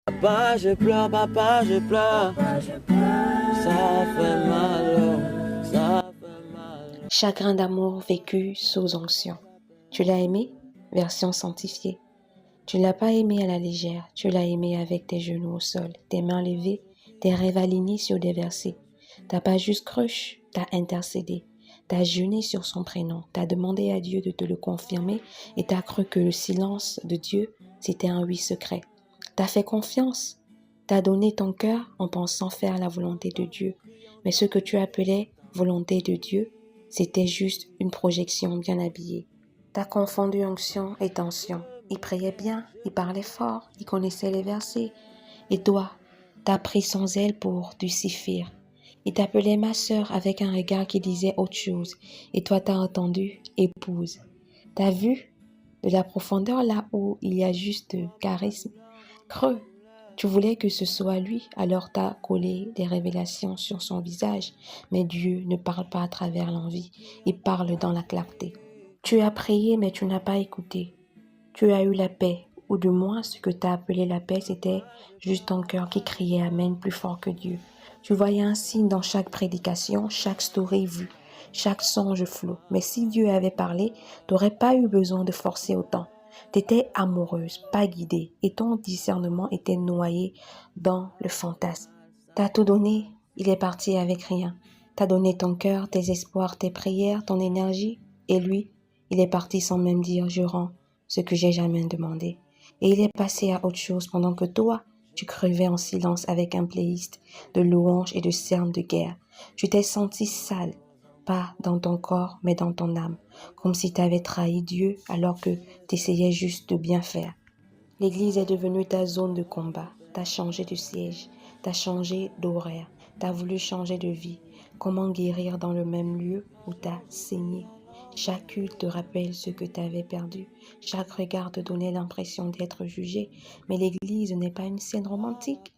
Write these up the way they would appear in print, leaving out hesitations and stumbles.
Papa, je pleure, ça fait mal, oh, ça fait mal. Chagrin d'amour vécu sous onction. Tu l'as aimé? Version sanctifiée. Tu ne l'as pas aimé à la légère, tu l'as aimé avec tes genoux au sol, tes mains levées, tes rêves alignés sur des versets. T'as pas juste crush, t'as intercédé. T'as jeûné sur son prénom, t'as demandé à Dieu de te le confirmer et t'as cru que le silence de Dieu, c'était un oui secret. T'as fait confiance, t'as donné ton cœur en pensant faire la volonté de Dieu. Mais ce que tu appelais volonté de Dieu, c'était juste une projection bien habillée. T'as confondu onction et tension. Il priait bien, il parlait fort, il connaissait les versets. Et toi, t'as pris son zèle pour du siphir. Il t'appelait ma sœur avec un regard qui disait autre chose. Et toi, t'as entendu épouse. T'as vu de la profondeur là où il y a juste charisme creux. Tu voulais que ce soit lui, alors t'as collé des révélations sur son visage. Mais Dieu ne parle pas à travers l'envie, il parle dans la clarté. Tu as prié, mais tu n'as pas écouté. Tu as eu la paix, ou du moins ce que tu as appelé la paix, c'était juste ton cœur qui criait Amen plus fort que Dieu. Tu voyais un signe dans chaque prédication, chaque story vue, chaque songe flou. Mais si Dieu avait parlé, tu n'aurais pas eu besoin de forcer autant. Tu étais amoureuse, pas guidée, et ton discernement était noyé dans le fantasme. Tu as tout donné, il est parti avec rien. Tu as donné ton cœur, tes espoirs, tes prières, ton énergie, et lui, il est parti sans même dire je rends ce que j'ai jamais demandé. Et il est passé à autre chose pendant que toi, tu crevais en silence avec un playlist de louanges et de cernes de guerre. Tu t'es senti sale, pas dans ton corps, mais dans ton âme, comme si tu avais trahi Dieu alors que tu essayais juste de bien faire. L'église est devenue ta zone de combat. T'as changé de siège, t'as changé d'horaire, t'as voulu changer de vie. Comment guérir dans le même lieu où t'as saigné? Chaque culte te rappelle ce que t'avais perdu. Chaque regard te donnait l'impression d'être jugé. Mais l'église n'est pas une scène romantique.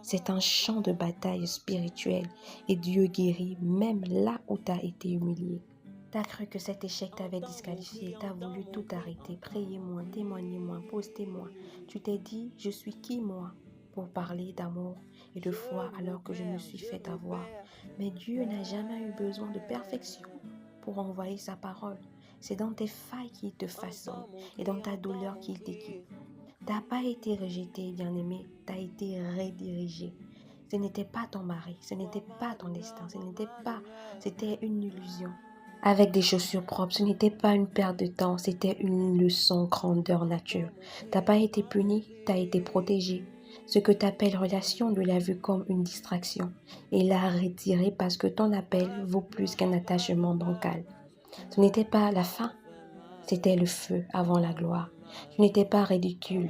C'est un champ de bataille spirituelle et Dieu guérit même là où t'as été humilié. T'as cru que cet échec t'avait disqualifié, t'as voulu tout arrêter, priez-moi, témoignez-moi, postez-moi. Tu t'es dit, je suis qui moi pour parler d'amour et de foi alors que je me suis fait avoir. Mais Dieu n'a jamais eu besoin de perfection pour envoyer sa parole. C'est dans tes failles qu'il te façonne et dans ta douleur qu'il t'équipe. T'as pas été rejeté, bien-aimé, t'as été redirigé. Ce n'était pas ton mari, ce n'était pas ton destin, c'était une illusion. Avec des chaussures propres, ce n'était pas une perte de temps, c'était une leçon grandeur nature. T'as pas été puni, t'as été protégé. Ce que t'appelles relation, Dieu l'a vu comme une distraction et l'a retiré parce que ton appel vaut plus qu'un attachement bancal. Ce n'était pas la fin, c'était le feu avant la gloire. Tu n'étais pas ridicule,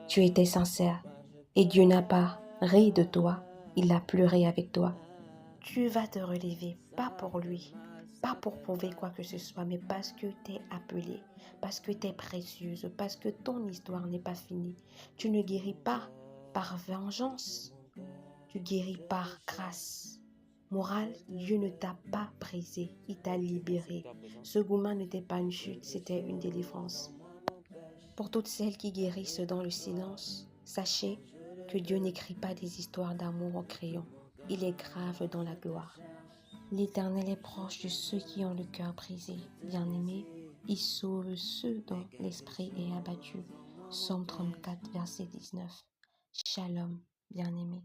tu étais sincère. Et Dieu n'a pas ri de toi, il a pleuré avec toi. Tu vas te relever, pas pour lui, pas pour prouver quoi que ce soit, mais parce que t'es appelé, parce que t'es précieuse, parce que ton histoire n'est pas finie. Tu ne guéris pas par vengeance, tu guéris par grâce. Morale, Dieu ne t'a pas brisé, il t'a libéré. Ce gourmand n'était pas une chute, c'était une délivrance. Pour toutes celles qui guérissent dans le silence, sachez que Dieu n'écrit pas des histoires d'amour au crayon. Il est grave dans la gloire. L'Éternel est proche de ceux qui ont le cœur brisé. Bien-aimé, il sauve ceux dont l'esprit est abattu. Psaume 34, verset 19. Shalom, bien-aimé.